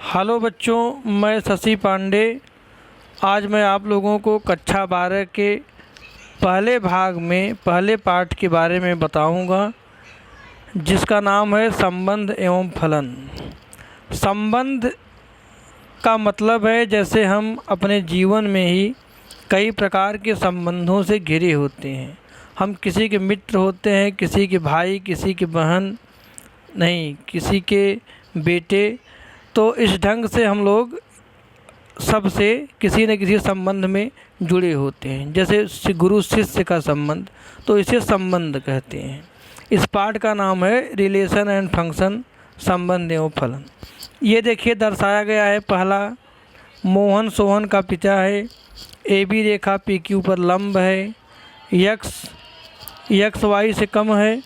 Hello बच्चों, मैं शशि पांडे। आज मैं आप लोगों को कक्षा 12 के पहले भाग में पहले पाठ के बारे में बताऊंगा, जिसका नाम है संबंध एवं फलन। संबंध का मतलब है जैसे हम अपने जीवन में ही कई प्रकार के संबंधों से घिरे होते हैं। हम किसी के मित्र होते हैं, किसी के भाई, किसी के बहन, नहीं किसी के बेटे। तो इस ढंग से हम लोग सबसे किसी न किसी संबंध में जुड़े होते हैं। जैसे गुरु शिष्य का संबंध, तो इसे संबंध कहते हैं। इस पाठ का नाम है रिलेशन एंड फंक्शन, संबंध एवं फलन। ये देखिए दर्शाया गया है। पहला, मोहन सोहन का पिता है। ए बी रेखा पी क्यू पर लंब है। यक्स वाई से कम है।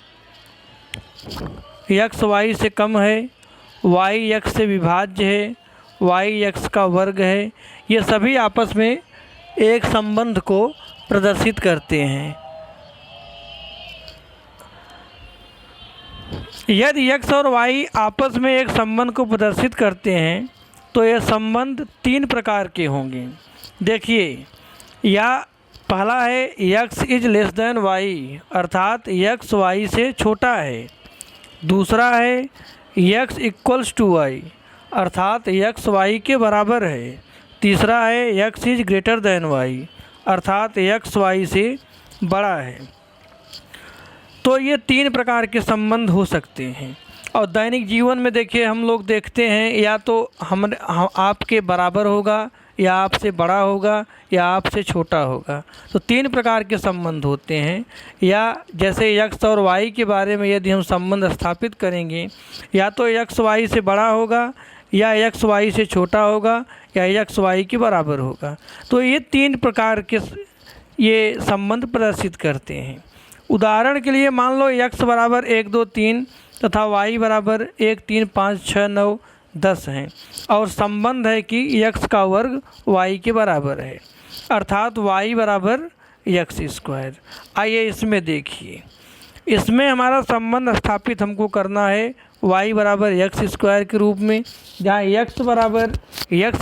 यक्स वाई से कम है। वाई यक्स से विभाज्य है। वाई यक्स का वर्ग है। ये सभी आपस में एक संबंध को प्रदर्शित करते हैं। यदि यक्स और वाई आपस में एक संबंध को प्रदर्शित करते हैं तो यह संबंध तीन प्रकार के होंगे। देखिए, या पहला है x is less than y, अर्थात यक्स वाई से छोटा है। दूसरा है यक्स इक्वल्स टू वाई, अर्थात यक्स वाई के बराबर है। तीसरा है x is greater than y, अर्थात यक्स वाई से बड़ा है। तो ये तीन प्रकार के संबंध हो सकते हैं। और दैनिक जीवन में देखिए, हम लोग देखते हैं या तो हम आपके बराबर होगा, या आपसे बड़ा होगा, या आपसे छोटा होगा। तो तीन प्रकार के संबंध होते हैं। या जैसे यक्स और वाई के बारे में यदि हम संबंध स्थापित करेंगे, या तो यक्स वाई से बड़ा होगा, या यक्स वाई से छोटा होगा, या यक्स वाई के बराबर होगा। तो ये तीन प्रकार के ये संबंध प्रदर्शित करते हैं। उदाहरण के लिए मान लो यक्स बराबर 1 2 3 तथा वाई बराबर 1 3 5 6 9 10 हैं, और संबंध है कि यक्स का वर्ग वाई के बराबर है, अर्थात वाई बराबर यक्स स्क्वायर। आइए इसमें देखिए, इसमें हमारा संबंध स्थापित हमको करना है वाई बराबर यक्स स्क्वायर के रूप में, जहाँ यक्स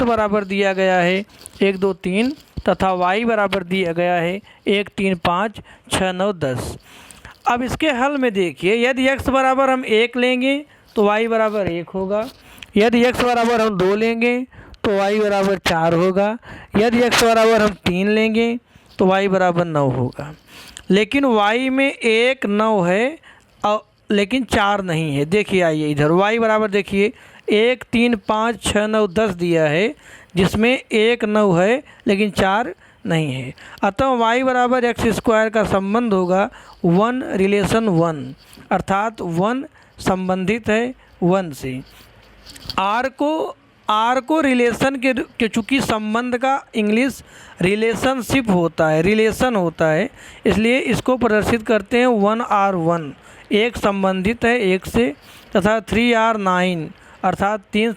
बराबर दिया गया है 1 2 3 तथा वाई बराबर दिया गया है 1 3 5 6 9 10। अब इसके हल में देखिए, यदि यक्स बराबर हम 1 लेंगे तो वाई बराबर 1 होगा। यदि यक्स बराबर हम 2 लेंगे तो वाई बराबर 4 होगा। यदि यक्स बराबर हम 3 लेंगे तो वाई बराबर 9 होगा। लेकिन वाई में 1 9 है और लेकिन 4 नहीं है। देखिए, आइए इधर वाई बराबर देखिए 1 3 5 6 9 10 दिया है, जिसमें 1 9 है लेकिन 4 नहीं है। अतः वाई बराबर एक्स स्क्वायर का संबंध होगा 1 रिलेशन 1, अर्थात 1 संबंधित है 1 से। आर को रिलेशन के चूँकि संबंध का इंग्लिश रिलेशनशिप होता है, रिलेशन होता है, इसलिए इसको प्रदर्शित करते हैं 1R1, एक संबंधित है 1 से, तथा 3R9 अर्थात 3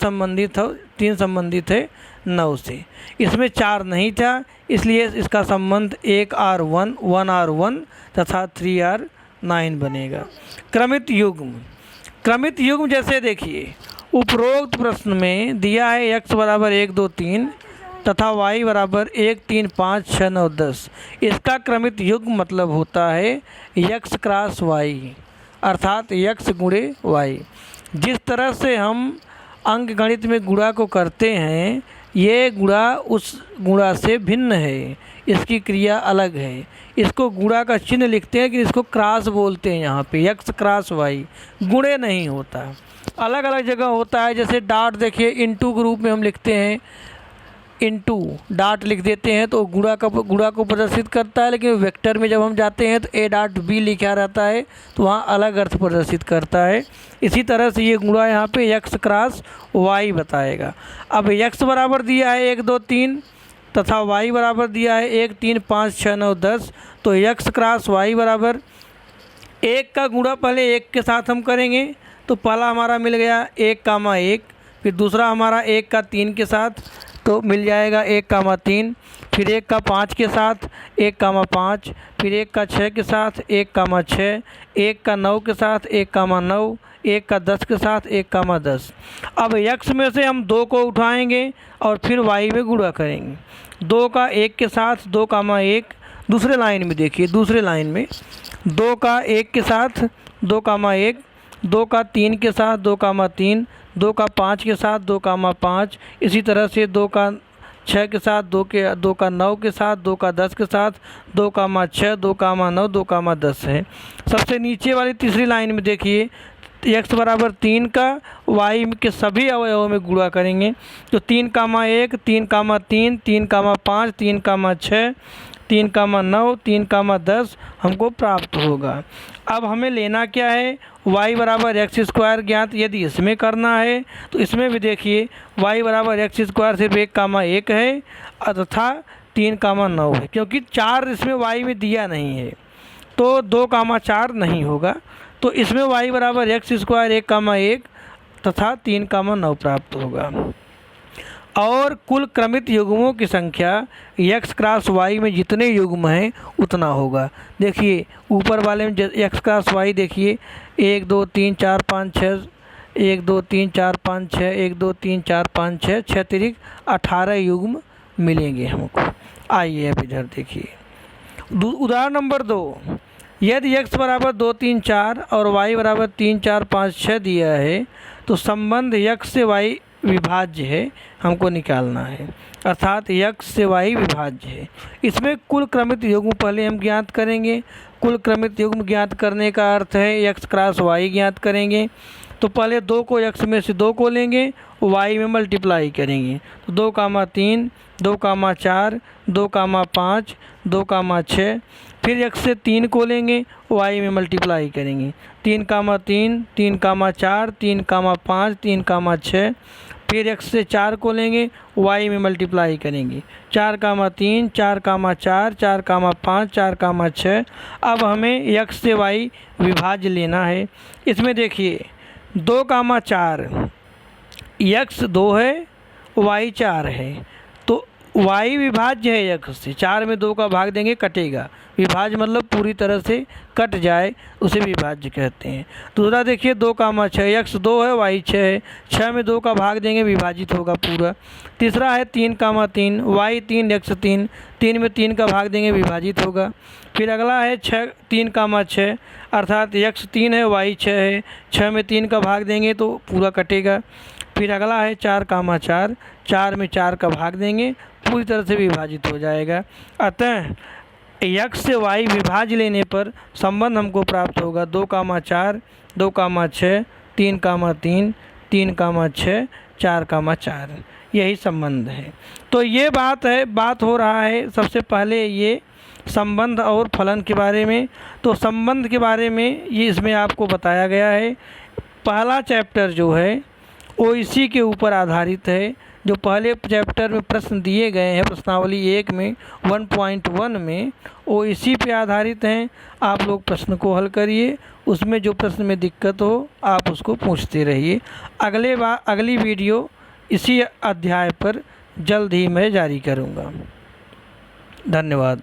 संबंधित है 9 से। इसमें 4 नहीं था, इसलिए इसका संबंध 1R1 1R1 तथा 3R9 बनेगा। क्रमित युग्म जैसे देखिए, उपरोक्त प्रश्न में दिया है यक्स बराबर 1 2 3 तथा वाई बराबर 1 3 5 6 9 10। इसका क्रमित युग्म मतलब होता है यक्स क्रॉस वाई, अर्थात यक्स गुणे वाई। जिस तरह से हम अंक गणित में गुणा को करते हैं, ये गुणा उस गुणा से भिन्न है, इसकी क्रिया अलग है। इसको गुणा का चिन्ह लिखते हैं कि इसको क्रॉस बोलते हैं। यहाँ पे यक्स क्रॉस वाई गुणे नहीं होता, अलग अलग जगह होता है। जैसे डाट देखिए, इनटू के रूप में हम लिखते हैं, इनटू डाट लिख देते हैं तो गुणा को प्रदर्शित करता है। लेकिन वेक्टर में जब हम जाते हैं तो ए डॉट बी लिखा रहता है, तो वहाँ अलग अर्थ प्रदर्शित करता है। इसी तरह से ये गुणा यहाँ पे यक्स क्रॉस वाई बताएगा। अब यक्स बराबर दिया है 1 2 3 तथा वाई बराबर दिया है 1 3 5 6 9 10। तो यक्स क्रॉस वाई बराबर 1 का गुणा पहले 1 के साथ हम करेंगे, तो पहला हमारा मिल गया 1, फिर दूसरा हमारा 1 का 3 के साथ, तो मिल जाएगा 1, 3। फिर 1 का 5 के साथ 1,5, फिर 1 का 6 के साथ 1,6, 1 का 9 के साथ 1,9, 1 का 10 के साथ 1,10। अब x में से हम 2 को उठाएंगे और फिर y में गुणा करेंगे। 2 का 1 के साथ 2,1, दूसरे लाइन में देखिए, दूसरे लाइन में 2 का 1 के साथ 2,1, 2 का 3 के साथ 2,3, 2 का 5 के साथ 2,5, इसी तरह से 2 का 6 के साथ 2 का 9 के साथ 2 का 10 के साथ 2,6, 2,9, 2,10 है। सबसे नीचे वाली तीसरी लाइन में देखिए x बराबर 3 का y के सभी अवयवों में गुणा करेंगे तो 3,1, 3,3, 3,5, 3,6, 3,9, 3,10 हमको प्राप्त होगा। अब हमें लेना क्या है, y बराबर एक्स स्क्वायर ज्ञात। यदि इसमें करना है तो इसमें भी देखिए y बराबर एक्स स्क्वायर सिर्फ 1,1 है तथा 3,9 है, क्योंकि 4 इसमें y में दिया नहीं है तो 2,4 नहीं होगा। तो इसमें y बराबर एक्स स्क्वायर 1,1 तथा 3,9 प्राप्त होगा। और कुल क्रमित युग्मों की संख्या x क्रॉस y में जितने युग्म हैं उतना होगा। देखिए ऊपर वाले में x क्रॉस y देखिए 1 2 3 4 5 6, 1 2 3 4 5 6, 1 2 3 4 5 6, 6 तिरिक 18 युग्म मिलेंगे हमको। आइए अब इधर देखिए उदाहरण नंबर 2। यदि x बराबर 2 3 4 और y बराबर 3 4 5 6 दिया है तो संबंध x से y विभाज्य है, हमको निकालना है, अर्थात x से y विभाज्य है। इसमें कुल क्रमित युग्म पहले हम ज्ञात करेंगे। कुल क्रमित युग्म ज्ञात करने का अर्थ है x क्रॉस y ज्ञात करेंगे। तो पहले 2 को x में से 2 को लेंगे, y में मल्टीप्लाई करेंगे तो 2,3, 2,4, 2,5, 2,6, फिर x से 3 को लेंगे, y में मल्टीप्लाई करेंगे 3,3, 3,4, 3,5, 3,6, फिर x से 4 को लेंगे, y में मल्टीप्लाई करेंगे 4,3, 4,4, 4,5, 4,6। अब हमें x से y विभाज्य लेना है। इसमें देखिए 2,4, x 2 है, y 4 है, तो y विभाज्य है x से। 4 में 2 का भाग देंगे कटेगा, विभाज्य मतलब पूरी तरह से कट जाए उसे विभाज्य कहते हैं। दूसरा देखिए 2,6, x 2 है, y 6 है, 6 में 2 का भाग देंगे विभाजित होगा पूरा। तीसरा है 3,3, y 3, x 3, 3 में 3 का भाग देंगे विभाजित होगा। फिर अगला है 3,6 अर्थात x 3 है, y 6 है, 6 में 3 का भाग देंगे तो पूरा कटेगा। फिर अगला है 4,4, 4 में 4 का भाग देंगे पूरी तरह से विभाजित हो जाएगा। अतः x से y विभाज्य लेने पर संबंध हमको प्राप्त होगा 2,4, 2,6, 3,3, 3,6, 4,4, यही संबंध है। तो ये बात हो रहा है सबसे पहले ये संबंध और फलन के बारे में। तो संबंध के बारे में ये इसमें आपको बताया गया है। पहला चैप्टर जो है वो इसी के ऊपर आधारित है। जो पहले चैप्टर में प्रश्न दिए गए हैं प्रश्नावली 1 में 1.1 में वो इसी पे आधारित हैं। आप लोग प्रश्न को हल करिए, उसमें जो प्रश्न में दिक्कत हो आप उसको पूछते रहिए। अगली वीडियो इसी अध्याय पर जल्द ही मैं जारी करूँगा। धन्यवाद।